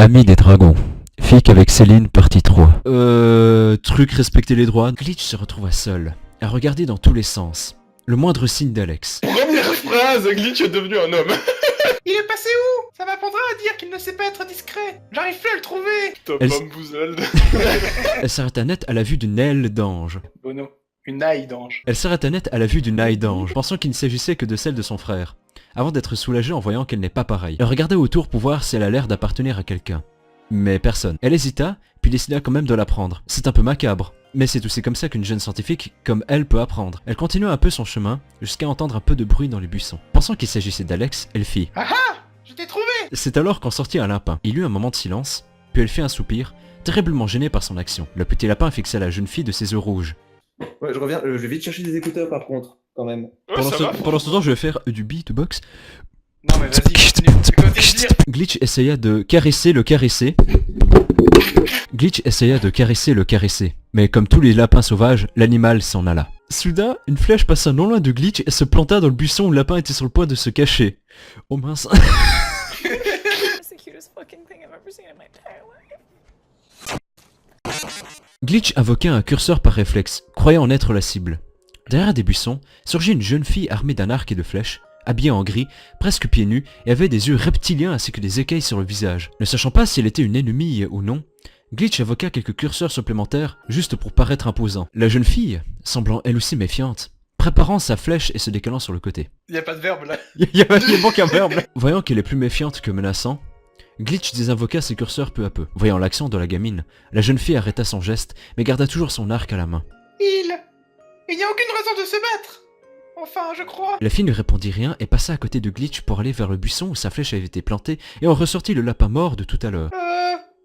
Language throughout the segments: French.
Amis des dragons. Fic avec Céline, partie 3. Truc respecter les droits. Glitch se retrouva seul, à regarder dans tous les sens. Le moindre signe d'Alex. Première phrase, Glitch est devenu un homme. Il est passé où? Ça m'apprendra à dire qu'il ne sait pas être discret. J'arrive plus à le trouver. Top Elle- homme bousolde. Elle s'arrêta net à la vue d'une aile d'ange. Bono, une aille d'ange. Elle s'arrêta net à la vue d'une aile d'ange, pensant qu'il ne s'agissait que de celle de son frère, avant d'être soulagée en voyant qu'elle n'est pas pareille. Elle regarda autour pour voir si elle a l'air d'appartenir à quelqu'un. Mais personne. Elle hésita, puis décida quand même de la prendre. C'est un peu macabre, mais c'est aussi comme ça qu'une jeune scientifique comme elle peut apprendre. Elle continua un peu son chemin, jusqu'à entendre un peu de bruit dans les buissons. Pensant qu'il s'agissait d'Alex, elle fit Ah ah! Je t'ai trouvé! C'est alors qu'en sortit un lapin. Il eut un moment de silence, puis elle fit un soupir, terriblement gênée par son action. Le petit lapin fixa la jeune fille de ses yeux rouges. Ouais, je reviens, je vais vite chercher des écouteurs par contre, quand même. Ouais, ça va. Pendant ce temps, je vais faire du beatbox. Non mais vas-y, continue. C'est quoi tes dire? Glitch essaya de caresser le caresser. Glitch essaya de caresser le caresser. Mais comme tous les lapins sauvages, l'animal s'en alla. Soudain, une flèche passa non loin de Glitch et se planta dans le buisson où le lapin était sur le point de se cacher. Oh mince. It's the cutest fucking thing I've ever seen in my entire life. Glitch invoqua un curseur par réflexe, croyant en être la cible. Derrière des buissons, surgit une jeune fille armée d'un arc et de flèches, habillée en gris, presque pieds nus, et avait des yeux reptiliens ainsi que des écailles sur le visage. Ne sachant pas si elle était une ennemie ou non, Glitch invoqua quelques curseurs supplémentaires, juste pour paraître imposant. La jeune fille, semblant elle aussi méfiante, préparant sa flèche et se décalant sur le côté. Y a pas de verbe là. Il manque un verbe là. Voyant qu'elle est plus méfiante que menaçant, Glitch désinvoqua ses curseurs peu à peu. Voyant l'accent de la gamine, la jeune fille arrêta son geste, mais garda toujours son arc à la main. Il n'y a aucune raison de se battre. Enfin, je crois. La fille ne répondit rien et passa à côté de Glitch pour aller vers le buisson où sa flèche avait été plantée et en ressortit le lapin mort de tout à l'heure.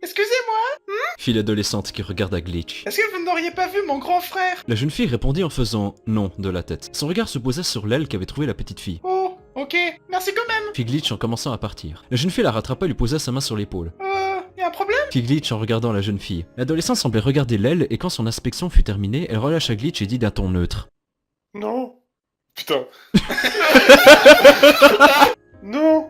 Excusez-moi. Fit l'adolescente qui regarda Glitch. Est-ce que vous n'auriez pas vu mon grand frère? La jeune fille répondit en faisant non de la tête. Son regard se posa sur l'aile qu'avait trouvée la petite fille. Oh, ok. Merci quand même. Fit Glitch en commençant à partir. La jeune fille la rattrapa et lui posa sa main sur l'épaule. Y a un problème? Fit Glitch en regardant la jeune fille. L'adolescente semblait regarder l'aile et quand son inspection fut terminée, elle relâcha Glitch et dit d'un ton neutre. Non. Putain. Non.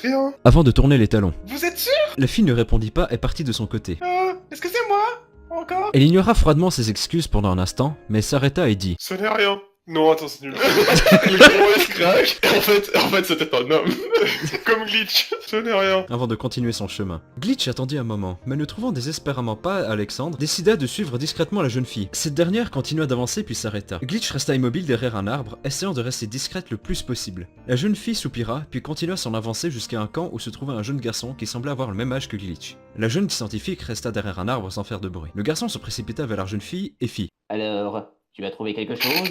Rien. Avant de tourner les talons. Vous êtes sûr? La fille ne répondit pas et partit de son côté. Excusez-moi. Encore? Elle ignora froidement ses excuses pendant un instant, mais s'arrêta et dit Ce n'est rien. Non, attends, c'est nul. Le gros il se craque. En fait, c'était un homme. Comme Glitch. Ce n'est rien. avant de continuer son chemin. Glitch attendit un moment, mais ne trouvant désespérément pas Alexandre, décida de suivre discrètement la jeune fille. Cette dernière continua d'avancer puis s'arrêta. Glitch resta immobile derrière un arbre, essayant de rester discrète le plus possible. La jeune fille soupira, puis continua son avancée jusqu'à un camp où se trouvait un jeune garçon qui semblait avoir le même âge que Glitch. La jeune scientifique resta derrière un arbre sans faire de bruit. Le garçon se précipita vers la jeune fille et fit Alors, tu as trouvé quelque chose?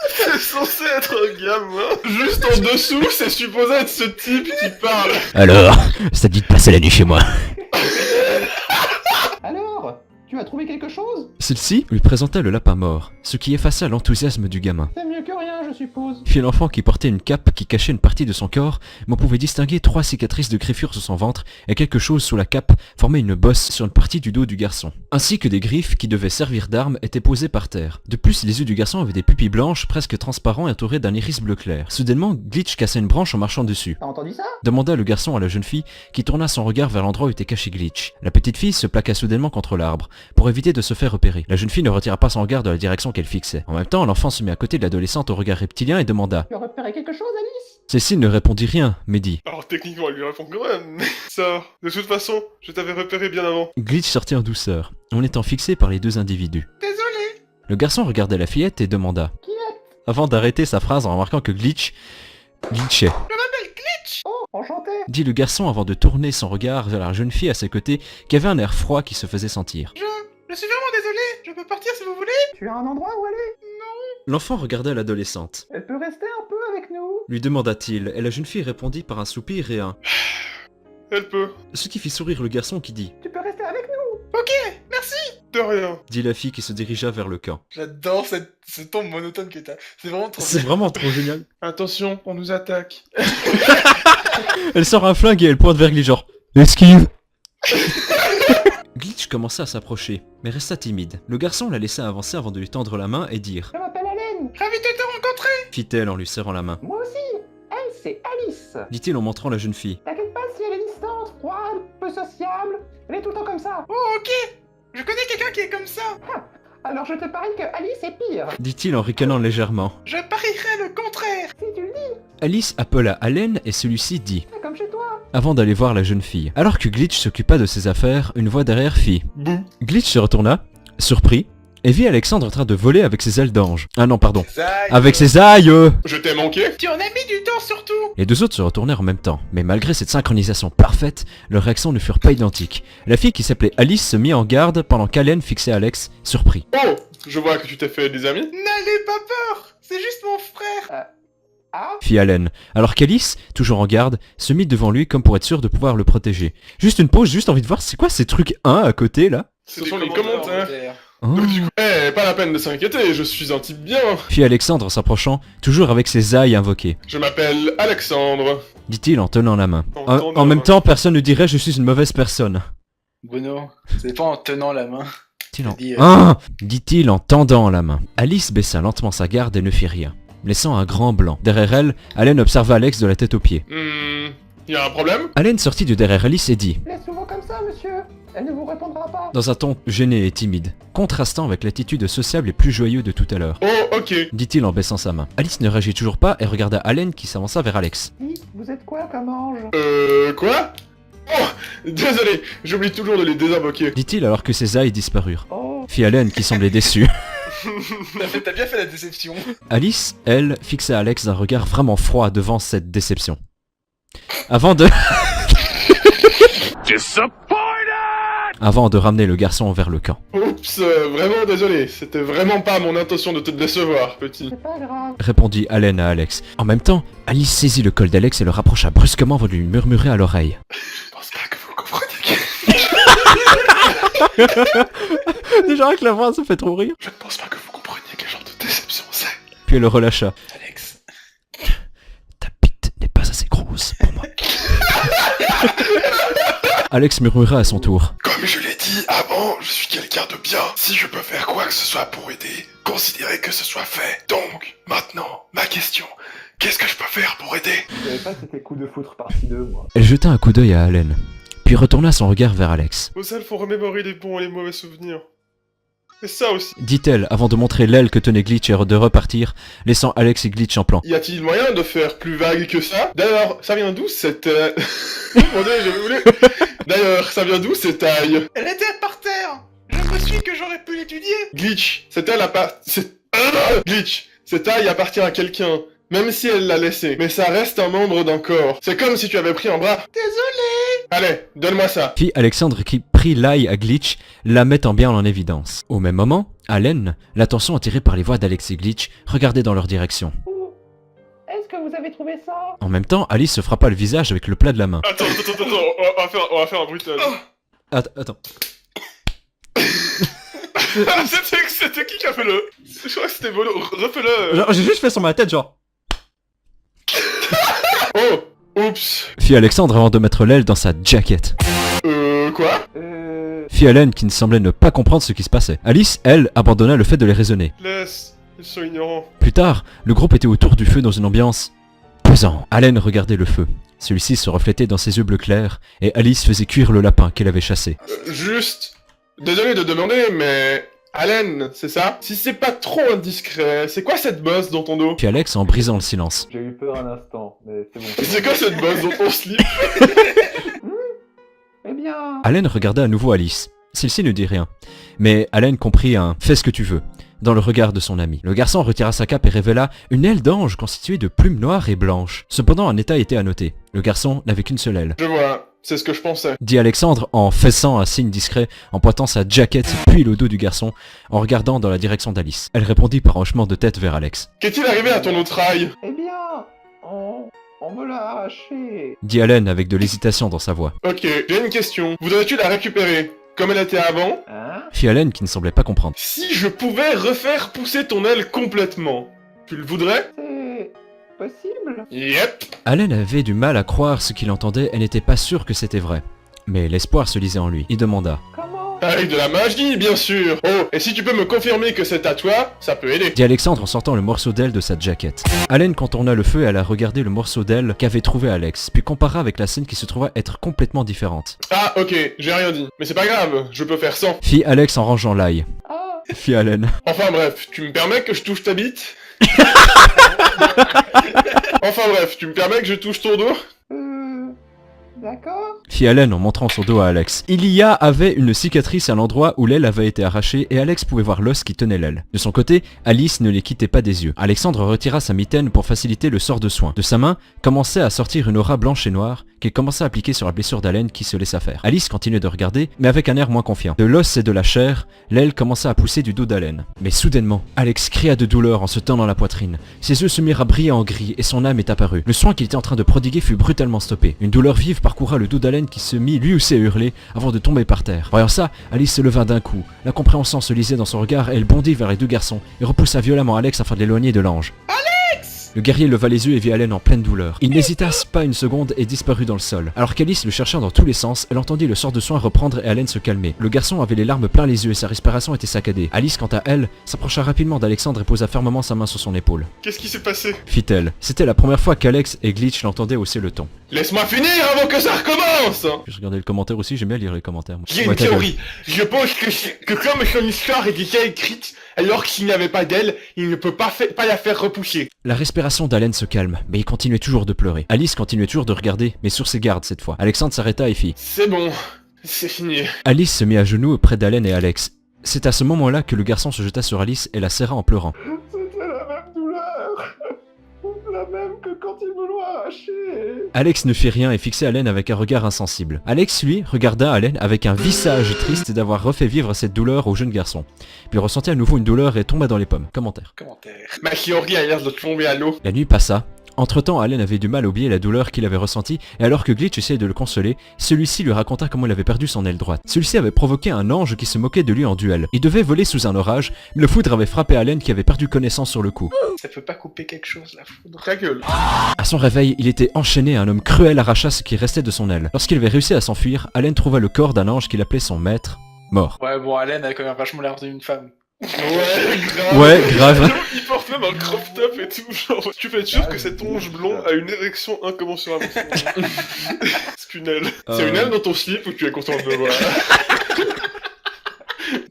C'est censé être un gamin. Juste en dessous, c'est supposé être ce type qui parle. Alors, ça te dit de passer la nuit chez moi. Alors, tu as trouvé quelque chose? Celle-ci lui présenta le lapin mort, ce qui effaça l'enthousiasme du gamin. C'est mieux que rien, je suppose. Fit l'enfant qui portait une cape qui cachait une partie de son corps, mais on pouvait distinguer 3 cicatrices de griffures sur son ventre et quelque chose sous la cape formait une bosse sur une partie du dos du garçon. Ainsi que des griffes qui devaient servir d'armes étaient posées par terre. De plus, les yeux du garçon avaient des pupilles blanches presque transparents et entourés d'un iris bleu clair. Soudainement, Glitch cassa une branche en marchant dessus. T'as entendu ça? Demanda le garçon à la jeune fille qui tourna son regard vers l'endroit où était caché Glitch. La petite fille se plaqua soudainement contre l'arbre pour éviter de se faire repérer. La jeune fille ne retira pas son regard de la direction qu'elle fixait. En même temps, l'enfant se mit à côté de l'adolescente au regard reptilien et demanda. Tu as repéré quelque chose, Alice? Celle-ci ne répondit rien, mais dit. Alors techniquement, elle lui répond quand même. Mais ça, de toute façon, je t'avais repéré bien avant. Glitch sortit en douceur, en étant fixé par les deux individus. Désolé. Le garçon regardait la fillette et demanda. Qui est? Avant d'arrêter sa phrase en remarquant que Glitch glitchait. Je m'appelle Glitch. Oh, enchanté. Dit le garçon avant de tourner son regard vers la jeune fille à ses côtés qui avait un air froid qui se faisait sentir. Je suis vraiment désolé. Je peux partir si vous voulez? Tu as un endroit où aller? L'enfant regardait l'adolescente. Elle peut rester un peu avec nous? Lui demanda-t-il, et la jeune fille répondit par un soupir et un. Elle peut. Ce qui fit sourire le garçon qui dit. Tu peux rester avec nous? Ok, merci. De rien. Dit la fille qui se dirigea vers le camp. J'adore ce ton monotone que t'as. C'est vraiment trop C'est vraiment trop génial. Attention, on nous attaque. Elle sort un flingue et elle pointe vers Glitch genre. Esquive. Glitch commença à s'approcher, mais resta timide. Le garçon la laissa avancer avant de lui tendre la main et dire. Je m'appelle Hélène. Ravi de te rencontrer. Fit-elle en lui serrant la main. Moi aussi. Elle c'est Alice. dit-il en montrant la jeune fille. T'inquiète pas si elle est distante, froide, peu sociable. Elle est tout le temps comme ça. Oh, ok. Je connais quelqu'un qui est comme ça. Alors je te parie que Alice est pire. Dit-il en ricanant légèrement. Je parierais le contraire. Si tu le dis, Alice appela Allen et celui-ci dit, c'est comme chez toi. avant d'aller voir la jeune fille. Alors que Glitch s'occupa de ses affaires, une voix derrière fit. Bouh. Glitch se retourna, surpris, et vit Alexandre en train de voler avec ses ailes d'ange. Ah non, pardon. Avec ses ailes. Je t'ai manqué? Tu en as mis du temps surtout. Les deux autres se retournèrent en même temps, mais malgré cette synchronisation parfaite, leurs réactions ne furent pas identiques. La fille qui s'appelait Alice se mit en garde pendant qu'Allen fixait Alex, surpris. Oh, je vois que tu t'es fait des amis. N'allez pas peur. C'est juste mon frère. Ah, Fit Allen, alors qu'Alice, toujours en garde, se mit devant lui comme pour être sûr de pouvoir le protéger. Juste une pause, juste envie de voir c'est quoi ces trucs 1 à côté là. Ce sont les commentaires. Oh. Donc du coup, pas la peine de s'inquiéter, je suis un type bien. Fit Alexandre en s'approchant, toujours avec ses ailes invoquées, Je m'appelle Alexandre. dit-il en tenant la main. En En, tendant en la même main. temps, personne ne dirait je suis une mauvaise personne. Bruno, c'est pas en tenant la main. Dit-il en... Dis, Ah dit-il en tendant la main. Alice baissa lentement sa garde et ne fit rien, laissant un grand blanc. Derrière elle, Allen observa Alex de la tête aux pieds. Y a un problème? Allen sortit de derrière Alice et dit, elle est souvent comme ça, monsieur. Elle ne vous répondra pas. dans un ton gêné et timide, contrastant avec l'attitude sociable et plus joyeux de tout à l'heure, Oh, ok. dit-il en baissant sa main. Alice ne réagit toujours pas et regarda Allen qui s'avança vers Alex. Dis, vous êtes quoi comme ange? Quoi? Oh, désolé, j'oublie toujours de les désinvoquer. Dit-il alors que ses ailes disparurent. Oh, Fit Allen qui semblait déçu. T'as bien fait la déception. Alice, elle, fixa Alex d'un regard vraiment froid devant cette déception. Avant de... Avant de ramener le garçon vers le camp. Oups, vraiment désolé, c'était vraiment pas mon intention de te décevoir, petit. c'est pas grave. Répondit Allen à Alex. En même temps, Alice saisit le col d'Alex et le rapprocha brusquement avant de lui murmurer à l'oreille. Je pense pas que vous compreniez Déjà avec la voix, ça fait trop rire. Je ne pense pas que vous compreniez quel genre de déception c'est. Puis elle le relâcha. Alex. Ta bite n'est pas assez grosse pour moi. Alex murmura à son tour. Comme je l'ai dit avant, je suis quelqu'un de bien. Si je peux faire quoi que ce soit pour aider, considérez que ce soit fait. Donc, maintenant, ma question, qu'est-ce que je peux faire pour aider? Je savais pas que c'était coup de foutre partie 2, moi. Elle jeta un coup d'œil à Allen, puis retourna son regard vers Alex. Vos ailes font remémorer les bons et les mauvais souvenirs. Et ça aussi. Dit-elle avant de montrer l'aile que tenait Glitch et de repartir, laissant Alex et Glitch en plan. Y a-t-il moyen de faire plus vague que ça? D'ailleurs, ça vient d'où cette... Mon dieu, j'ai voulu... D'ailleurs, ça vient d'où cette taille? Elle était par terre. Je me suis dit que j'aurais pu l'étudier. Glitch, cette aile Glitch, cette taille appartient à quelqu'un, même si elle l'a laissé. Mais ça reste un membre d'un corps. C'est comme si tu avais pris un bras. Désolé. Allez, donne-moi ça. Puis Alexandre qui prit l'ail à Glitch, la mettant bien en évidence. Au même moment, Allen, l'attention attirée par les voix d'Alex et Glitch, regardait dans leur direction. Ouh. Est-ce que vous avez trouvé ça? En même temps, Alice se frappa le visage avec le plat de la main. Attends, on va faire un bruitage. Attends. C'était qui a fait le... Je crois que c'était Volo, refais-le. Genre, j'ai juste fait sur ma tête, genre. Oh, oups. Fit Alexandre avant de mettre l'aile dans sa jacket. Quoi? Fit Allen qui ne semblait ne pas comprendre ce qui se passait. Alice, elle, abandonna le fait de les raisonner. Laisse, ils sont ignorants. Plus tard, le groupe était autour du feu dans une ambiance pesante. Allen regardait le feu. Celui-ci se reflétait dans ses yeux bleus clairs, et Alice faisait cuire le lapin qu'elle avait chassé. Juste... Désolé de demander, mais... Allen, c'est ça? Si c'est pas trop indiscret, c'est quoi cette bosse dans ton dos? Puis Alex en brisant le silence. J'ai eu peur un instant, mais c'est bon. C'est quoi cette bosse dans ton slip? Eh bien... Allen regarda à nouveau Alice. Celle-ci ne dit rien. Mais Allen comprit un « fais ce que tu veux » dans le regard de son ami. Le garçon retira sa cape et révéla une aile d'ange constituée de plumes noires et blanches. Cependant, un état était à noter. Le garçon n'avait qu'une seule aile. Je vois, c'est ce que je pensais. Dit Alexandre en faisant un signe discret, en pointant sa jaquette puis le dos du garçon, en regardant dans la direction d'Alice. Elle répondit par un hochement de tête vers Alex. Qu'est-il arrivé à ton autre ail? Eh bien... On me l'a arraché. Dit Allen avec de l'hésitation dans sa voix. Ok, j'ai une question. Voudrais-tu la récupérer? Comme elle était avant? Hein? Fit Allen qui ne semblait pas comprendre. Si je pouvais refaire pousser ton aile complètement, tu le voudrais? C'est... possible? Yep. Allen avait du mal à croire ce qu'il entendait et n'était pas sûr que c'était vrai. Mais l'espoir se lisait en lui. Il demanda. Comment? Avec de la magie, bien sûr. Oh, et si tu peux me confirmer que c'est à toi, ça peut aider. Dit Alexandre en sortant le morceau d'aile de sa jaquette. Allen contourna le feu et alla regarder le morceau d'aile qu'avait trouvé Alex, puis compara avec la scène qui se trouva être complètement différente. Ah, ok, j'ai rien dit. Mais c'est pas grave, je peux faire sans. Fit Alex en rangeant l'ail. Ah, Fit Allen. Enfin bref, tu me permets que je touche ta bite? Enfin bref, tu me permets que je touche ton dos? d'accord. Fit Allen en montrant son dos à Alex. Il y avait une cicatrice à l'endroit où l'aile avait été arrachée et Alex pouvait voir l'os qui tenait l'aile. De son côté, Alice ne les quittait pas des yeux. Alexandre retira sa mitaine pour faciliter le sort de soin. De sa main, commençait à sortir une aura blanche et noire qu'il commença à appliquer sur la blessure d'Allen qui se laissa faire. Alice continuait de regarder, mais avec un air moins confiant. De l'os et de la chair, l'aile commença à pousser du dos d'Allen. Mais soudainement, Alex cria de douleur en se tendant la poitrine. Ses yeux se mirent à briller en gris et son âme est apparue. Le soin qu'il était en train de prodiguer fut brutalement stoppé. Une douleur vive parcourra le dos d'Allen qui se mit lui aussi à hurler avant de tomber par terre. Voyant ça, Alice se leva d'un coup. L'incompréhension se lisait dans son regard et elle bondit vers les deux garçons et repoussa violemment Alex afin de l'éloigner de l'ange. Le guerrier leva les yeux et vit Allen en pleine douleur. Il n'hésita pas une seconde et disparut dans le sol. Alors qu'Alice le chercha dans tous les sens, elle entendit le sort de soin reprendre et Allen se calmer. Le garçon avait les larmes plein les yeux et sa respiration était saccadée. Alice, quant à elle, s'approcha rapidement d'Alexandre et posa fermement sa main sur son épaule. Qu'est-ce qui s'est passé? Fit-elle. C'était la première fois qu'Alex et Glitch l'entendaient hausser le ton. Laisse-moi finir avant que ça recommence! Je regardais le commentaire aussi, j'aime bien lire les commentaires. Moi. J'ai Ouais, une ta gueule. théorie. Je pense que comme son histoire est déjà écrite, alors qu'il n'y avait pas d'elle, il ne peut pas la faire repousser. La respiration d'Allen se calme, mais il continuait toujours de pleurer. Alice continuait toujours de regarder, mais sur ses gardes cette fois. Alexandre s'arrêta et fit. C'est bon, c'est fini. Alice se mit à genoux près d'Allen et Alex. C'est à ce moment-là que le garçon se jeta sur Alice et la serra en pleurant. C'était la même douleur. La même que quand ils me l'ont arraché. Alex ne fit rien et fixait Allen avec un regard insensible. Alex, lui, regarda Allen avec un visage triste d'avoir refait vivre cette douleur au jeune garçon. Puis il ressentit à nouveau une douleur et tomba dans les pommes. Commentaire. Ma théorie a l'air de tomber à l'eau. La nuit passa. Entre-temps, Allen avait du mal à oublier la douleur qu'il avait ressentie, et alors que Glitch essayait de le consoler, celui-ci lui raconta comment il avait perdu son aile droite. Celui-ci avait provoqué un ange qui se moquait de lui en duel. Il devait voler sous un orage, mais le foudre avait frappé Allen qui avait perdu connaissance sur le coup. Ça peut pas couper quelque chose, la foudre. Ta gueule. À son réveil, il était enchaîné et un homme cruel arracha ce qui restait de son aile. Lorsqu'il avait réussi à s'enfuir, Allen trouva le corps d'un ange qu'il appelait son maître, mort. Ouais, bon, Allen a quand même vachement l'air d'une femme. Ouais, grave. Ouais, grave. Il porte même un crop top et tout, genre, tu peux être sûr que cet onge blond a une érection incommensurable. C'est une aile. C'est une aile dans ton slip ou tu es content de me voir?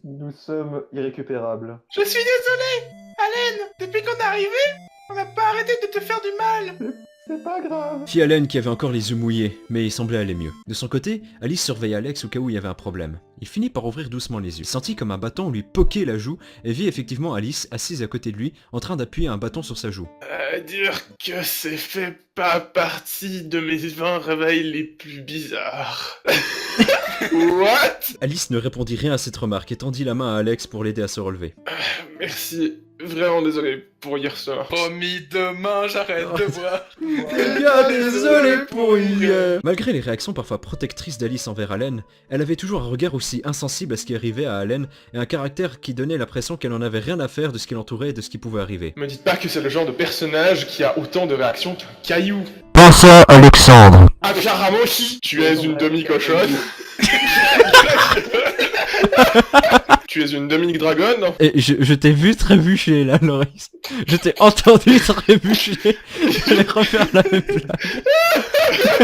Nous sommes irrécupérables. Je suis désolé, Allen. Depuis qu'on est arrivé, on n'a pas arrêté de te faire du mal. C'est pas grave. Fit Allen qui avait encore les yeux mouillés, mais il semblait aller mieux. De son côté, Alice surveillait Alex au cas où il y avait un problème. Il finit par ouvrir doucement les yeux. Il sentit comme un bâton lui poquer la joue et vit effectivement Alice assise à côté de lui en train d'appuyer un bâton sur sa joue. Dire que c'est fait pas partie de mes 20 réveils les plus bizarres. What? Alice ne répondit rien à cette remarque et tendit la main à Alex pour l'aider à se relever. Merci, vraiment désolé pour hier soir. Promis, demain, j'arrête de boire. Désolé pour hier. Malgré les réactions parfois protectrices d'Alice envers Allen, elle avait toujours un regard aussi insensible à ce qui arrivait à Allen et un caractère qui donnait l'impression qu'elle n'en avait rien à faire de ce qui l'entourait et de ce qui pouvait arriver. Me dites pas que c'est le genre de personnage qui a autant de réactions qu'un caillou. Pense à Alexandre. Apparemment, si tu es une demi-cochonne. Tu es une demi-dragonne. Et je t'ai vu trébucher là, Loris. Je t'ai entendu trébucher. J'allais refaire la même blague.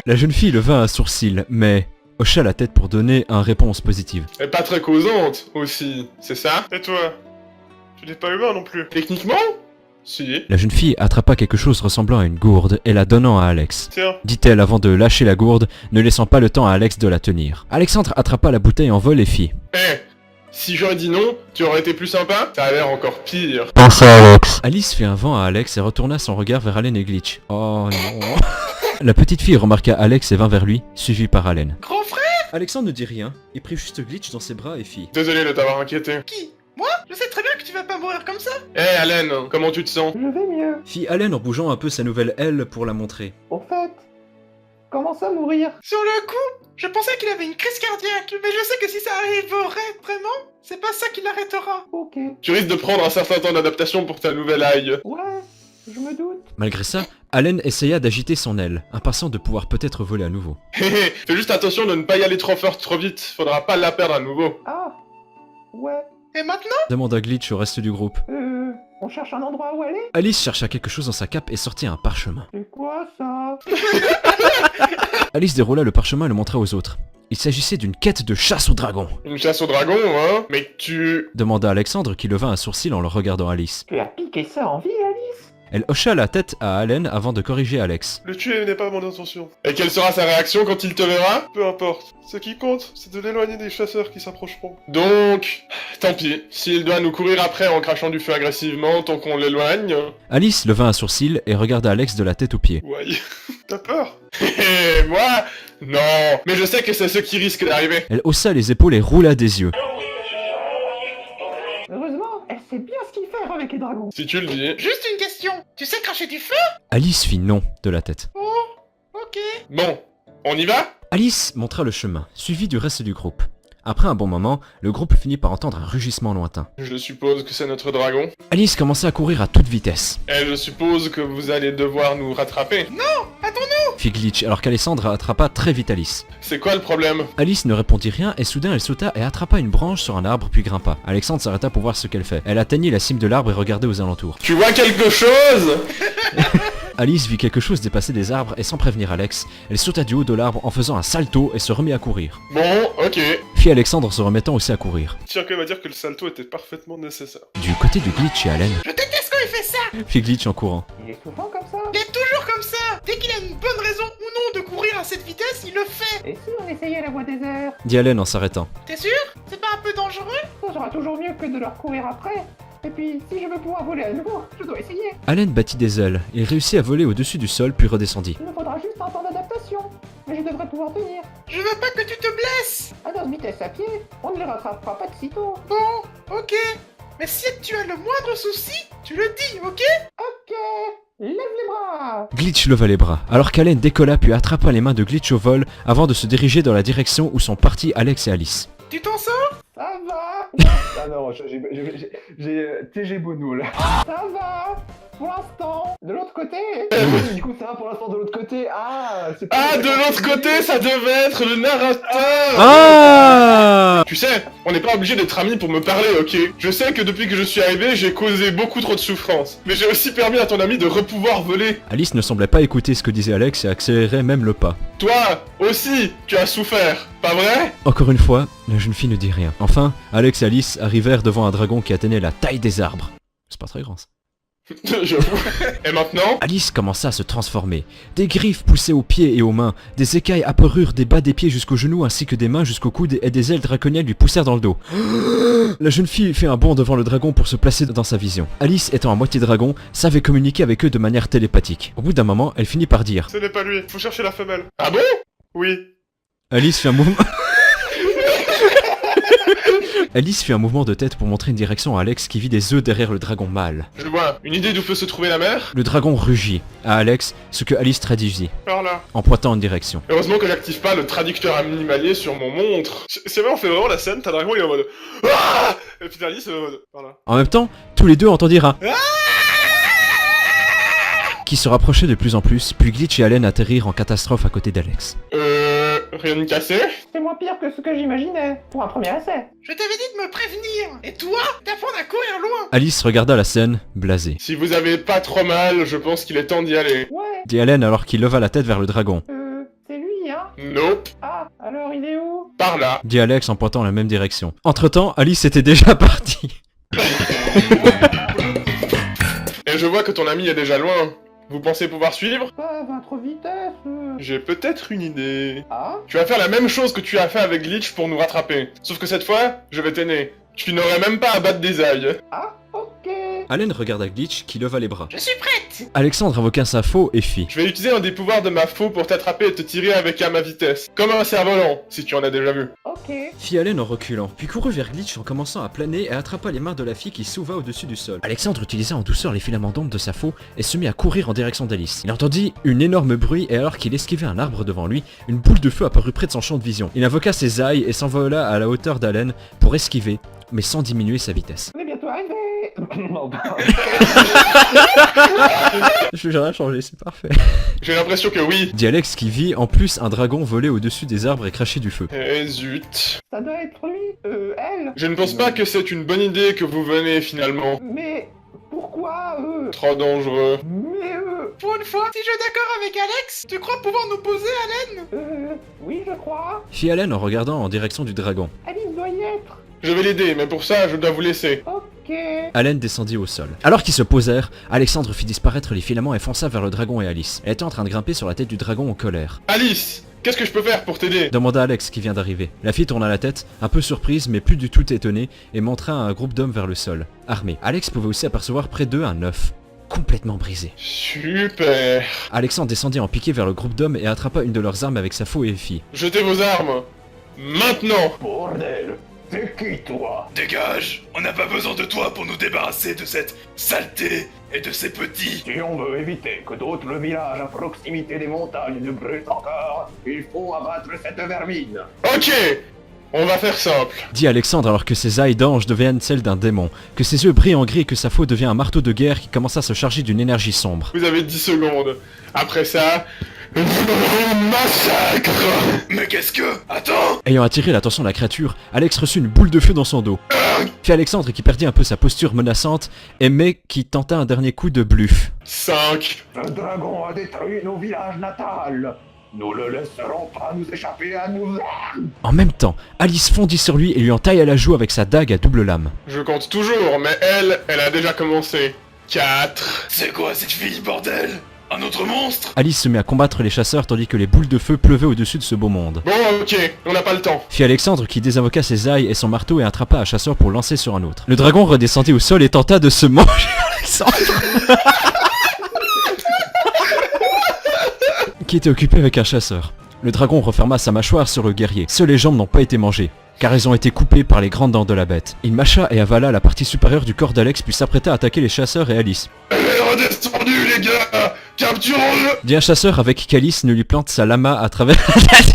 La jeune fille leva un sourcil, mais hocha la tête pour donner une réponse positive. Et pas très causante, aussi, c'est ça? Et toi? Tu n'es pas humain non plus. Techniquement? Si. La jeune fille attrapa quelque chose ressemblant à une gourde et la donnant à Alex. Tiens. Dit-elle avant de lâcher la gourde, ne laissant pas le temps à Alex de la tenir. Alexandre attrapa la bouteille en vol et fit. Si j'aurais dit non, tu aurais été plus sympa? Ça a l'air encore pire. Pense à Alex. Alice fit un vent à Alex et retourna son regard vers Allen et Glitch. Oh non. La petite fille remarqua Alex et vint vers lui, suivi par Allen. Grand frère? Alexandre ne dit rien, il prit juste Glitch dans ses bras et fit. Désolé de t'avoir inquiété. Qui? Moi? Je sais très bien que tu vas pas mourir comme ça. Allen, comment tu te sens? Je vais mieux. Fit Allen en bougeant un peu sa nouvelle aile pour la montrer. Au fait, comment ça mourir? Sur le coup, je pensais qu'il avait une crise cardiaque, mais je sais que si ça arriverait vraiment, c'est pas ça qui l'arrêtera. Ok. Tu risques de prendre un certain temps d'adaptation pour ta nouvelle aille. Ouais, je me doute. Malgré ça, Allen essaya d'agiter son aile, impatient de pouvoir peut-être voler à nouveau. Hé hé, fais juste attention de ne pas y aller trop fort trop vite, faudra pas la perdre à nouveau. Ah, ouais. Et maintenant? Demanda Glitch au reste du groupe. On cherche un endroit où aller? Alice chercha quelque chose dans sa cape et sortit un parchemin. C'est quoi ça? Alice déroula le parchemin et le montra aux autres. Il s'agissait d'une quête de chasse au dragon. Une chasse au dragon, hein? Mais tu... Demanda Alexandre qui leva un sourcil en le regardant Alice. Tu as piqué ça en ville, Alice? Elle hocha la tête à Allen avant de corriger Alex. Le tuer n'est pas mon intention. Et quelle sera sa réaction quand il te verra? Peu importe. Ce qui compte, c'est de l'éloigner des chasseurs qui s'approcheront. Donc... tant pis. S'il doit nous courir après en crachant du feu agressivement tant qu'on l'éloigne... Alice leva un sourcil et regarda Alex de la tête aux pieds. Ouais. T'as peur? Hé, moi? Non. Mais je sais que c'est ce qui risque d'arriver. Elle haussa les épaules et roula des yeux. Heureusement, elle sait bien ce qu'il fait avec les dragons. Si tu le dis. Juste une question. Tu sais cracher du feu? Alice fit non de la tête. Oh, ok. Bon. On y va? Alice montra le chemin, suivi du reste du groupe. Après un bon moment, le groupe finit par entendre un rugissement lointain. Je suppose que c'est notre dragon. Alice commença à courir à toute vitesse. Et je suppose que vous allez devoir nous rattraper. Fit Glitch alors qu'Alessandra attrapa très vite Alice. C'est quoi le problème? Alice ne répondit rien et soudain elle sauta et attrapa une branche sur un arbre puis grimpa. Alexandre s'arrêta pour voir ce qu'elle fait. Elle atteignit la cime de l'arbre et regardait aux alentours. Tu vois quelque chose? Alice vit quelque chose dépasser des arbres et sans prévenir Alex, elle sauta du haut de l'arbre en faisant un salto et se remit à courir. Bon, ok. Fit Alexandre se remettant aussi à courir. Tiens quand même à dire que le salto était parfaitement nécessaire. Du côté du Glitch et Allen, Je déteste quand il fait ça. fit Glitch en courant. Il est souvent comme ça. Il est toujours comme ça. Dès qu'il a une bonne raison ou non de courir à cette vitesse, il le fait. Et si on essayait la voie des airs? Dit Allen en s'arrêtant. T'es sûr? C'est pas un peu dangereux? Ça sera toujours mieux que de leur courir après. Et puis, si je veux pouvoir voler à nouveau, je dois essayer. Allen battit des ailes et réussit à voler au-dessus du sol puis redescendit. Il me faudra juste un temps d'adaptation. Mais je devrais pouvoir tenir. Je veux pas que tu te blesses. À notre vitesse à pied, on ne les rattrapera pas de sitôt. Bon, ok. Mais si tu as le moindre souci, tu le dis, ok? Ok, lève les bras. Glitch leva les bras, alors qu'Allen décolla puis attrapa les mains de Glitch au vol avant de se diriger dans la direction où sont partis Alex et Alice. Tu t'en sors? Ça va. Ah non, j'ai Bono là. Ça va. Pour l'instant, de l'autre côté. Du coup, ça va pour l'instant de l'autre côté. Ah, c'est pas... Ah, de l'autre côté, ça devait être le narrateur. Ah! Tu sais, on n'est pas obligé d'être amis pour me parler, ok? Je sais que depuis que je suis arrivé, j'ai causé beaucoup trop de souffrance. Mais j'ai aussi permis à ton ami de repouvoir voler. Alice ne semblait pas écouter ce que disait Alex et accélérait même le pas. Toi, aussi, tu as souffert, pas vrai? Encore une fois, la jeune fille ne dit rien. Enfin, Alex et Alice arrivèrent devant un dragon qui atteignait la taille des arbres. C'est pas très grand ça. J'avoue. Et maintenant? Alice commença à se transformer. Des griffes poussaient aux pieds et aux mains, des écailles apparurent des bas des pieds jusqu'aux genoux ainsi que des mains jusqu'aux coudes et des ailes draconiennes lui poussèrent dans le dos. La jeune fille fit un bond devant le dragon pour se placer dans sa vision. Alice, étant à moitié dragon, savait communiquer avec eux de manière télépathique. Au bout d'un moment, elle finit par dire. Ce n'est pas lui, faut chercher la femelle. Ah bon? Oui. Alice fit un mouvement... Alice fit un mouvement de tête pour montrer une direction à Alex qui vit des œufs derrière le dragon mâle. Je vois, une idée d'où peut se trouver la mer? Le dragon rugit à Alex, ce que Alice traduisit, Par là. en pointant une direction. Heureusement que j'active pas le traducteur animalier sur mon montre. C'est vrai, on fait vraiment la scène, t'as le dragon il est en mode... Ah! Et puis Alice est en mode... Par là. En même temps, tous les deux entendirent un... qui se rapprochait de plus en plus, puis Glitch et Allen atterrirent en catastrophe à côté d'Alex. Rien de cassé? C'est moins pire que ce que j'imaginais. Pour un premier essai. Je t'avais dit de me prévenir. Et toi, t'apprends à courir loin. Alice regarda la scène, blasée. Si vous avez pas trop mal, je pense qu'il est temps d'y aller. Ouais. Dit Allen alors qu'il leva la tête vers le dragon. C'est lui, hein? Nope. Ah, alors il est où? Par là. Dit Alex en pointant la même direction. Entre-temps, Alice était déjà partie. Et je vois que ton ami est déjà loin. Vous pensez pouvoir suivre? Pas à trop vitesse. J'ai peut-être une idée. Ah? Tu vas faire la même chose que tu as fait avec Glitch pour nous rattraper. Sauf que cette fois, je vais t'aider. Tu n'aurais même pas à battre des ailes. Ah, ok. Allen regarda Glitch qui leva les bras. Je suis prête. Alexandre invoqua sa faux et fit. Je vais utiliser un des pouvoirs de ma faux pour t'attraper et te tirer avec à ma vitesse. Comme un cerf-volant, si tu en as déjà vu. Ok. Fit Allen en reculant, puis courut vers Glitch en commençant à planer et attrapa les mains de la fille qui s'ouva au-dessus du sol. Alexandre utilisa en douceur les filaments d'ombre de sa faux et se mit à courir en direction d'Alice. Il entendit une énorme bruit et alors qu'il esquivait un arbre devant lui, une boule de feu apparut près de son champ de vision. Il invoqua ses ailes et s'envola à la hauteur d'Allen pour esquiver, mais sans diminuer sa vitesse. On est bien bientôt arriver. Non, bah, Je vais rien changer, c'est parfait. J'ai l'impression que oui. Dit Alex qui vit en plus un dragon voler au-dessus des arbres et cracher du feu. Eh zut. ça doit être lui, elle. Je ne pense pas que c'est une bonne idée que vous venez finalement. Mais pourquoi Trop dangereux. Mais Pour une fois, si je suis d'accord avec Alex, tu crois pouvoir nous poser, Allen? oui, je crois. Fit Allen en regardant en direction du dragon. Alice doit y être. Je vais l'aider, mais pour ça, je dois vous laisser. Ok. Allen descendit au sol. Alors qu'ils se posèrent, Alexandre fit disparaître les filaments et fonça vers le dragon et Alice. Elle était en train de grimper sur la tête du dragon en colère. Alice, qu'est-ce que je peux faire pour t'aider? Demanda Alex qui vient d'arriver. La fille tourna la tête, un peu surprise mais plus du tout étonnée, et montra un groupe d'hommes vers le sol, armés. Alex pouvait aussi apercevoir près d'eux un œuf, complètement brisé. Super. Alexandre descendit en piqué vers le groupe d'hommes et attrapa une de leurs armes avec sa faux et fit. Jetez vos armes. Maintenant. Bordel. C'est qui, toi? Dégage! On n'a pas besoin de toi pour nous débarrasser de cette saleté et de ces petits! Si on veut éviter que d'autres villages à proximité des montagnes ne brûlent encore, il faut abattre cette vermine. Ok. On va faire simple. Dit Alexandre alors que ses ailes d'ange deviennent celles d'un démon, que ses yeux brillent en gris et que sa faux devient un marteau de guerre qui commença à se charger d'une énergie sombre. Vous avez 10 secondes. Après ça, massacre. Mais qu'est-ce que... Attends! Ayant attiré l'attention de la créature, Alex reçut une boule de feu dans son dos. Puis Alexandre qui perdit un peu sa posture menaçante, et mais qui tenta un dernier coup de bluff. 5. Le dragon a détruit nos villages natals. Nous le laisserons pas nous échapper à nous. En même temps, Alice fondit sur lui et lui entailla la joue avec sa dague à double lame. Je compte toujours, mais elle a déjà commencé. 4. C'est quoi cette fille, bordel? Un autre monstre? Alice se mit à combattre les chasseurs tandis que les boules de feu pleuvaient au-dessus de ce beau monde. Bon, ok, on n'a pas le temps. Fit Alexandre qui désinvoqua ses ailes et son marteau et attrapa un chasseur pour lancer sur un autre. Le dragon redescendit au sol et tenta de se manger Alexandre qui était occupé avec un chasseur. Le dragon referma sa mâchoire sur le guerrier. Seules les jambes n'ont pas été mangées, car elles ont été coupées par les grandes dents de la bête. Il mâcha et avala la partie supérieure du corps d'Alex puis s'apprêta à attaquer les chasseurs et Alice. Elle est redescendue, les gars! Capturons-le! Dit un chasseur avec qu'Alice ne lui plante sa lama à travers la tête.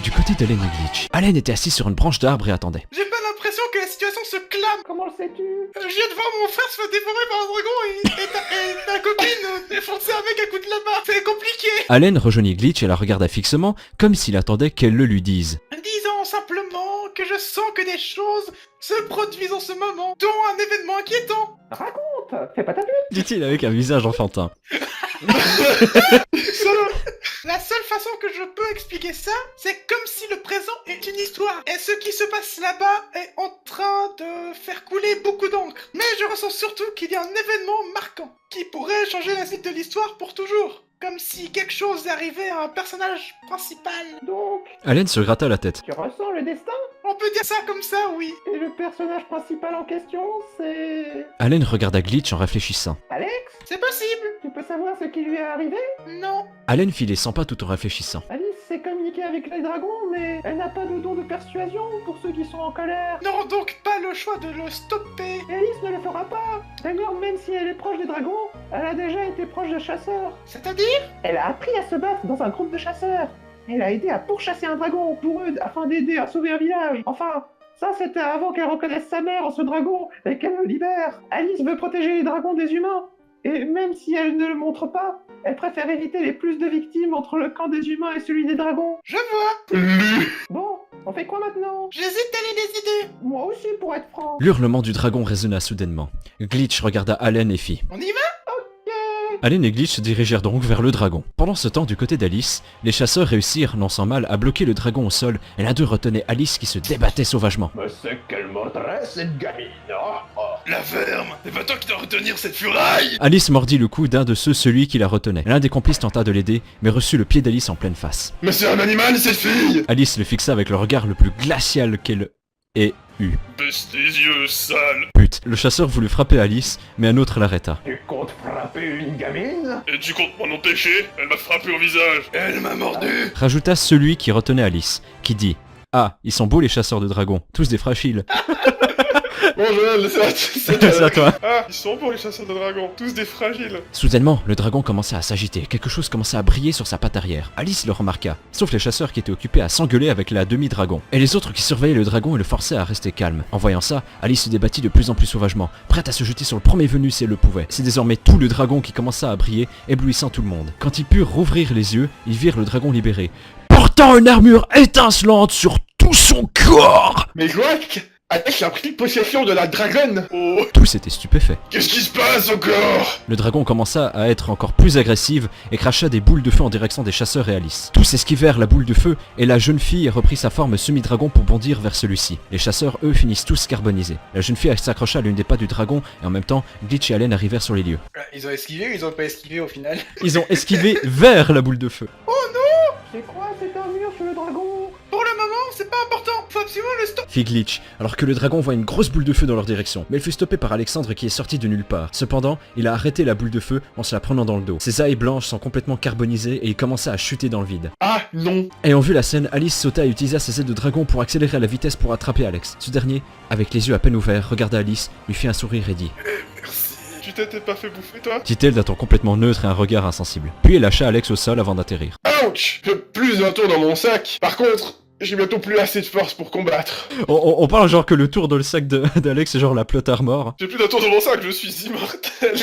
Du côté d'Allen et Glitch, Allen était assis sur une branche d'arbre et attendait. J'ai pas l'impression que la situation se clame. Comment le sais-tu? Je viens de voir mon frère se faire dévorer par un dragon et ta copine défoncer un mec à coups de lama. C'est compliqué. Allen rejoignit Glitch et la regarda fixement, comme s'il attendait qu'elle le lui dise. Disons simplement que je sens que des choses se produisent en ce moment, dont un événement inquiétant. Raconte. Fais pas ta pute. Dit-il avec un visage enfantin. La seule façon que je peux expliquer ça, c'est comme si le présent est une histoire. Et ce qui se passe là-bas est en train de faire couler beaucoup d'encre. Mais je ressens surtout qu'il y a un événement marquant qui pourrait changer la suite de l'histoire pour toujours. Comme si quelque chose arrivait à un personnage principal. Donc, Allen se gratta la tête. tu ressens le destin? On peut dire ça comme ça, oui. Et le personnage principal en question, c'est... Allen regarda Glitch en réfléchissant. Alex? C'est possible. Tu peux savoir ce qui lui est arrivé? Non. Allen fit les 100 pas tout en réfléchissant. Alice sait communiquer avec les dragons, mais elle n'a pas de don de persuasion pour ceux qui sont en colère. N'aurons donc pas le choix de le stopper. Et Alice ne le fera pas. D'ailleurs, même si elle est proche des dragons, elle a déjà été proche de chasseurs. C'est-à-dire? Elle a appris à se battre dans un groupe de chasseurs. Elle a aidé à pourchasser un dragon pour eux afin d'aider à sauver un village. Enfin, ça c'était avant qu'elle reconnaisse sa mère en ce dragon et qu'elle le libère. Alice veut protéger les dragons des humains. Et même si elle ne le montre pas, elle préfère éviter les plus de victimes entre le camp des humains et celui des dragons. Je vois. Bon, on fait quoi maintenant? J'hésite à les idées. Moi aussi, pour être franc. L'hurlement du dragon résonna soudainement. Glitch regarda Allen et fit. On y va? Allen et Glitch se dirigèrent donc vers le dragon. Pendant ce temps, du côté d'Alice, les chasseurs réussirent, non sans mal, à bloquer le dragon au sol, et l'un d'eux retenait Alice qui se débattait sauvagement. Mais c'est qu'elle m'intéresse, cette gamine. La ferme! C'est pas toi qui dois retenir cette furaille! Alice mordit le cou d'un de ceux, celui qui la retenait. L'un des complices tenta de l'aider, mais reçut le pied d'Alice en pleine face. Mais c'est un animal, cette fille. Alice le fixa avec le regard le plus glacial qu'elle ait eu. Baisse tes yeux, sale! Pute. Le chasseur voulut frapper Alice, mais un autre l'arrêta. Tu comptes frapper une gamine? Et tu comptes m'en empêcher? Elle m'a frappé au visage! Elle m'a mordu! Rajouta celui qui retenait Alice, qui dit « Ah, ils sont beaux les chasseurs de dragons, tous des fragiles. » Bon, Joël, c'est C'est à toi. Ah, ils sont bons les chasseurs de dragons, tous des fragiles. Soudainement, le dragon commençait à s'agiter, quelque chose commençait à briller sur sa patte arrière. Alice le remarqua, sauf les chasseurs qui étaient occupés à s'engueuler avec la demi-dragon, et les autres qui surveillaient le dragon et le forçaient à rester calme. En voyant ça, Alice se débattit de plus en plus sauvagement, prête à se jeter sur le premier venu si elle le pouvait. C'est désormais tout le dragon qui commença à briller, éblouissant tout le monde. Quand ils purent rouvrir les yeux, ils virent le dragon libéré, portant une armure étincelante sur tout son corps. Mais Gloak, Alex a pris possession de la dragonne. Oh, Tous étaient stupéfaits. Qu'est-ce qui se passe encore? Le dragon commença à être encore plus agressive et cracha des boules de feu en direction des chasseurs et Alice. Tous esquivèrent la boule de feu et la jeune fille reprit sa forme semi-dragon pour bondir vers celui-ci. Les chasseurs, eux, finissent tous carbonisés. La jeune fille s'accrocha à l'une des pattes du dragon et en même temps, Glitch et Allen arrivèrent sur les lieux. Ils ont esquivé ou ils ont pas esquivé au final? Ils ont esquivé vers la boule de feu. C'est quoi cette armure sur le dragon? Pour le moment, c'est pas important. Faut absolument le stop. Fit Glitch, alors que le dragon voit une grosse boule de feu dans leur direction. Mais elle fut stoppée par Alexandre qui est sorti de nulle part. Cependant, il a arrêté la boule de feu en se la prenant dans le dos. Ses ailes blanches sont complètement carbonisées et il commença à chuter dans le vide. ah non. Ayant vu la scène, Alice sauta et utilisa ses ailes de dragon pour accélérer à la vitesse pour attraper Alex. Ce dernier, avec les yeux à peine ouverts, regarda Alice, lui fit un sourire et dit Tu t'étais pas fait bouffer toi? dit-elle d'un ton complètement neutre et un regard insensible. Puis elle lâcha Alex au sol avant d'atterrir. Ouch! J'ai plus d'un tour dans mon sac. Par contre, j'ai bientôt plus assez de force pour combattre. On parle genre que le tour dans le sac d'Alex c'est genre la plot armor. J'ai plus d'un tour dans mon sac, je suis immortel.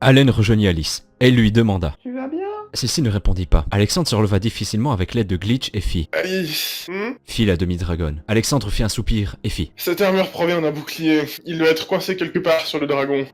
Allen rejoignit Alice. Elle lui demanda. Tu vas bien? Celle-ci ne répondit pas. Alexandre se releva difficilement avec l'aide de Glitch et fit. Alice, Fit la demi-dragonne. Alexandre fit un soupir et fit. cette armure provient d'un bouclier. Il doit être coincé quelque part sur le dragon.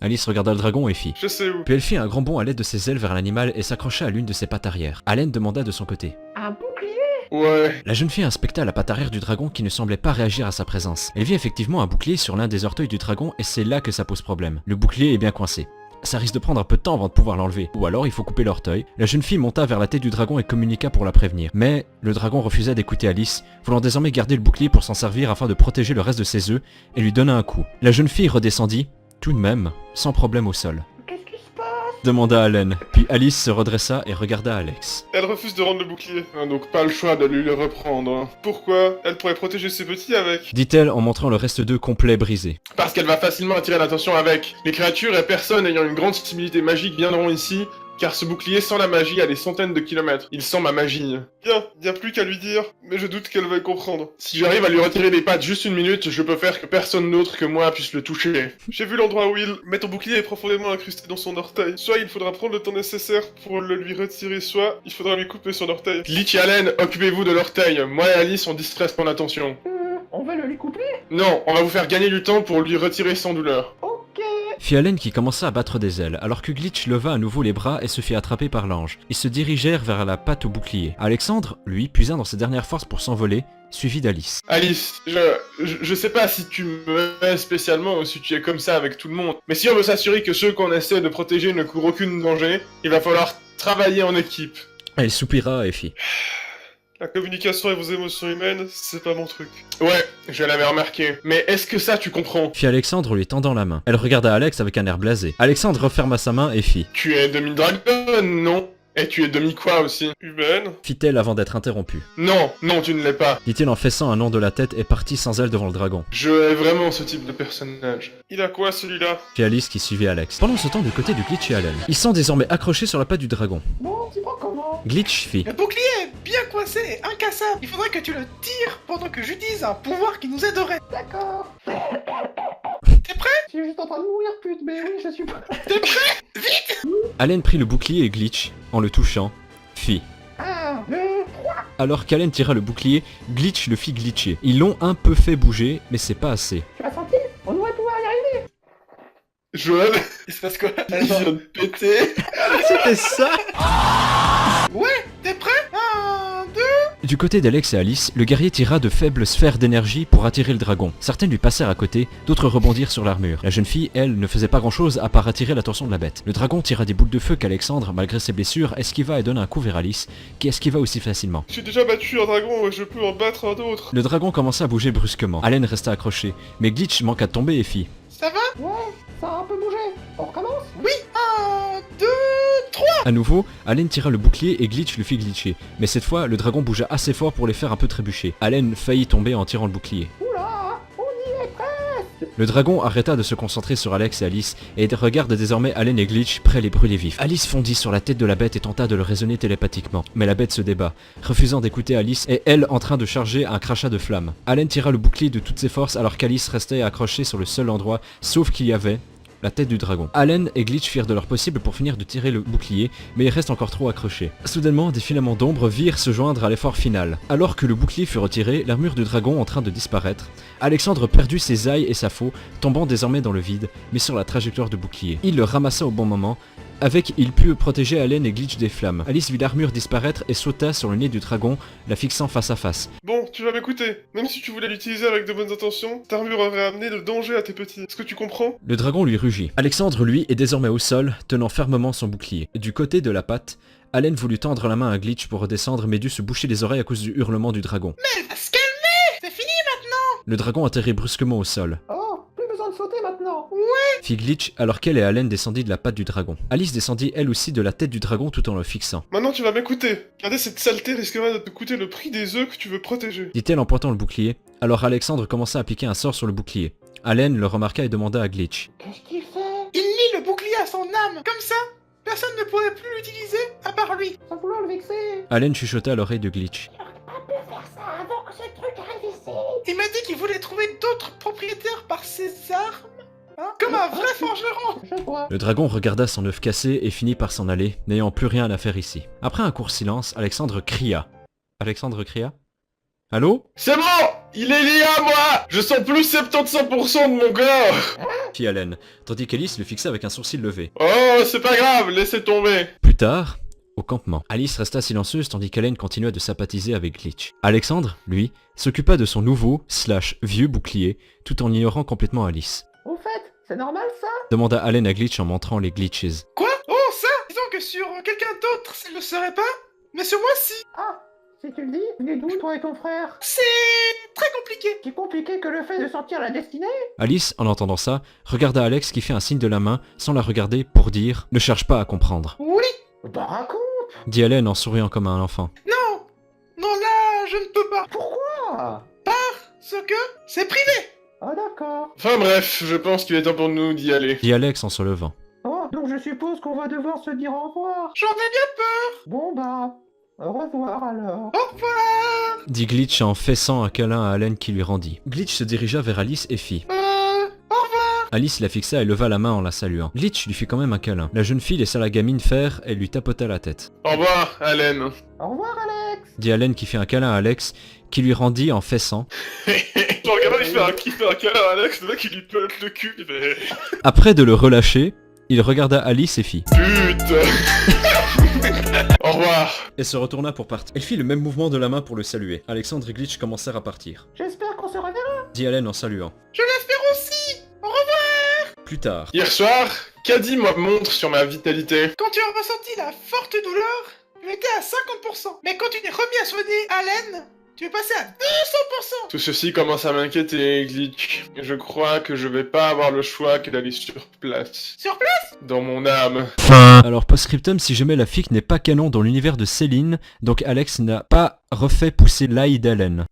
Alice regarda le dragon et fit. Je sais où. Puis elle fit un grand bond à l'aide de ses ailes vers l'animal et s'accrocha à l'une de ses pattes arrière. Allen demanda de son côté. Un bouclier? Ouais. La jeune fille inspecta la patte arrière du dragon qui ne semblait pas réagir à sa présence. Elle vit effectivement un bouclier sur l'un des orteils du dragon et c'est là que ça pose problème. Le bouclier est bien coincé. Ça risque de prendre un peu de temps avant de pouvoir l'enlever, ou alors il faut couper l'orteil. La jeune fille monta vers la tête du dragon et communiqua pour la prévenir. Mais le dragon refusa d'écouter Alice, voulant désormais garder le bouclier pour s'en servir afin de protéger le reste de ses œufs, et lui donna un coup. La jeune fille redescendit, tout de même, sans problème au sol. Qu'est-ce qui se passe? Demanda Allen, puis Alice se redressa et regarda Alex. Elle refuse de rendre le bouclier. Donc pas le choix de lui le reprendre. Pourquoi? Elle pourrait protéger ses petits avec. Dit-elle en montrant le reste d'œufs complet brisé. Parce qu'elle va facilement attirer l'attention avec. Les créatures et personnes ayant une grande sensibilité magique viendront ici, car ce bouclier sent la magie à des centaines de kilomètres. Il sent ma magie. Bien, y a plus qu'à lui dire, mais je doute qu'elle va comprendre. Si j'arrive à lui retirer les pattes juste une minute, je peux faire que personne d'autre que moi puisse le toucher. J'ai vu l'endroit où il... Mais ton bouclier est profondément incrusté dans son orteil. Soit il faudra prendre le temps nécessaire pour le lui retirer, soit il faudra lui couper son orteil. Glitch et Allen, occupez-vous de l'orteil. Moi et Alice, on distrait son attention. On va le lui couper? Non, on va vous faire gagner du temps pour lui retirer sans douleur. Ok. Fit Allen qui commença à battre des ailes, alors que Glitch leva à nouveau les bras et se fit attraper par l'ange. Ils se dirigèrent vers la patte au bouclier. Alexandre, lui, puisa dans ses dernières forces pour s'envoler, suivi d'Alice. Alice, je sais pas si tu me spécialement ou si tu es comme ça avec tout le monde, mais si on veut s'assurer que ceux qu'on essaie de protéger ne courent aucun danger, il va falloir travailler en équipe. Elle soupira et fit. La communication et vos émotions humaines, c'est pas mon truc. Ouais, je l'avais remarqué. Mais est-ce que ça tu comprends? Fit Alexandre lui tendant la main. Elle regarda Alex avec un air blasé. Alexandre referma sa main et fit. Tu es demi-dragon, non? Et tu es demi-quoi aussi? Humaine? Fit-elle avant d'être interrompue. Non, non, tu ne l'es pas. Dit-il en fessant un nom de la tête et partit sans elle devant le dragon. Je hais vraiment ce type de personnage. Il a quoi celui-là? Fit Alice qui suivait Alex. Pendant ce temps, du côté de Glitch et Allen. Ils sont désormais accrochés sur la patte du dragon. Bon, tu vois comment? Glitch fit. Le bouclier est bien coincé et incassable. Il faudrait que tu le tires pendant que j'utilise un pouvoir qui nous aiderait. D'accord. T'es prêt? Je suis juste en train de mourir, pute, mais oui, je suis prêt. T'es prêt? Vite! Allen prit le bouclier et Glitch, en le touchant, fit. 1, 2, 3. Alors qu'Allen tira le bouclier, Glitch le fit glitcher. Ils l'ont un peu fait bouger, mais c'est pas assez. Tu as senti? On devrait pouvoir y arriver. Joël, Il se passe quoi? il vient de péter. C'était ça? Ouais, t'es prêt? 1, 2... Du côté d'Alex et Alice, le guerrier tira de faibles sphères d'énergie pour attirer le dragon. Certaines lui passèrent à côté, d'autres rebondirent sur l'armure. La jeune fille, elle, ne faisait pas grand chose à part attirer l'attention de la bête. Le dragon tira des boules de feu qu'Alexandre, malgré ses blessures, esquiva et donna un coup vers Alice, qui esquiva aussi facilement. J'ai déjà battu un dragon et je peux en battre un autre. Le dragon commença à bouger brusquement. Allen resta accroché, mais Glitch manqua de tomber et fit. Ça va? Ouais, ça a un peu bougé. On recommence? Oui! 1, 2, 3! À nouveau, Allen tira le bouclier et Glitch le fit glitcher. Mais cette fois, le dragon bougea assez fort pour les faire un peu trébucher. Allen faillit tomber en tirant le bouclier. Oula! Le dragon arrêta de se concentrer sur Alex et Alice et regarde désormais Allen et Glitch prêts à les brûler vifs. Alice fondit sur la tête de la bête et tenta de le raisonner télépathiquement, mais la bête se débat, refusant d'écouter Alice et elle en train de charger un crachat de flammes. Allen tira le bouclier de toutes ses forces alors qu'Alice restait accrochée sur le seul endroit, sauf qu'il y avait la tête du dragon. Allen et Glitch firent de leur possible pour finir de tirer le bouclier, mais il reste encore trop accroché. Soudainement, des filaments d'ombre virent se joindre à l'effort final. Alors que le bouclier fut retiré, l'armure du dragon en train de disparaître, Alexandre perdut ses ailes et sa faux, tombant désormais dans le vide, mais sur la trajectoire du bouclier. Il le ramassa au bon moment, avec il put protéger Allen et Glitch des flammes. Alice vit l'armure disparaître et sauta sur le nez du dragon, la fixant face à face. Bon, tu vas m'écouter. Même si tu voulais l'utiliser avec de bonnes intentions, ta armure aurait amené le danger à tes petits. Est-ce que tu comprends? Le dragon lui rugit. Alexandre, lui, est désormais au sol, tenant fermement son bouclier. Du côté de la patte, Allen voulut tendre la main à Glitch pour redescendre mais dut se boucher les oreilles à cause du hurlement du dragon. Mais elle va se calmer! C'est fini maintenant! Le dragon atterrit brusquement au sol. Oh, plus besoin de sauter maintenant. Fit Glitch alors qu'elle et Allen descendit de la patte du dragon. Alice descendit elle aussi de la tête du dragon tout en le fixant. Maintenant tu vas m'écouter. Garder cette saleté risquerait de te coûter le prix des œufs que tu veux protéger. Dit-elle en pointant le bouclier. Alors Alexandre commença à appliquer un sort sur le bouclier. Allen le remarqua et demanda à Glitch. Qu'est-ce qu'il fait? Il lie le bouclier à son âme! Comme ça, personne ne pourrait plus l'utiliser à part lui! Sans vouloir le vexer. Allen chuchota à l'oreille de Glitch. Il m'a dit qu'il voulait trouver d'autres propriétaires par ses armes. Hein? Comme un vrai forgeron! Je vois. Le dragon regarda son œuf cassé et finit par s'en aller, n'ayant plus rien à faire ici. Après un court silence, Alexandre cria. Alexandre cria? Allô? C'est bon! Il est lié à moi! Je sens plus 75% de mon corps! Fit Allen, tandis qu'Alice le fixa avec un sourcil levé. Oh, c'est pas grave, laissez tomber! Plus tard, au campement, Alice resta silencieuse tandis qu'Allen continua de sympathiser avec Glitch. Alexandre, lui, s'occupa de son nouveau, vieux bouclier, tout en ignorant complètement Alice. Au fait, c'est normal ça? Demanda Allen à Glitch en montrant les glitches. Quoi? Oh, ça? Disons que sur quelqu'un d'autre, ça ne le serait pas, mais sur moi, si! Ah, si tu le dis, venez d'où toi et ton frère? C'est très compliqué! Si compliqué que le fait de sentir la destinée? Alice, en entendant ça, regarda Alex qui fit un signe de la main sans la regarder pour dire « Ne cherche pas à comprendre Oui! Bah raconte! » dit Allen en souriant comme un enfant. Non! Non, là, je ne peux pas! Pourquoi? Ce que c'est privé! Ah d'accord. Enfin bref, je pense qu'il est temps pour nous d'y aller. Dit Alex en se levant. Oh, donc je suppose qu'on va devoir se dire au revoir. J'en ai bien peur! Bon bah, au revoir alors. Au revoir! Dit Glitch en fessant un câlin à Allen qui lui rendit. Glitch se dirigea vers Alice et fit. Au revoir! Alice la fixa et leva la main en la saluant. Glitch lui fit quand même un câlin. La jeune fille laissa la gamine faire et lui tapota la tête. Au revoir, Allen. Au revoir Alex. Dit Allen qui fit un câlin à Alex, qui lui rendit en fessant. Je regarde, il fait un câlin à Alex, le mec il lui pelote le cul, il fait... Après de le relâcher, il regarda Alice et fit. Putain. Au revoir. Et se retourna pour partir. Elle fit le même mouvement de la main pour le saluer. Alexandre et Glitch commencèrent à partir. J'espère qu'on se reverra. Dit Allen en saluant. Je l'espère aussi! Au revoir! Plus tard. Hier soir, Caddy me montre sur ma vitalité. Quand tu as ressenti la forte douleur, tu étais à 50%. Mais quand tu t'es remis à soigner Allen, tu es passé à 200%. Tout ceci commence à m'inquiéter, Glitch. Je crois que je vais pas avoir le choix que d'aller sur place. Sur place? Dans mon âme. Alors post-scriptum, si jamais la fic n'est pas canon dans l'univers de Céline, donc Alex n'a pas refait pousser l'ail d'Allen.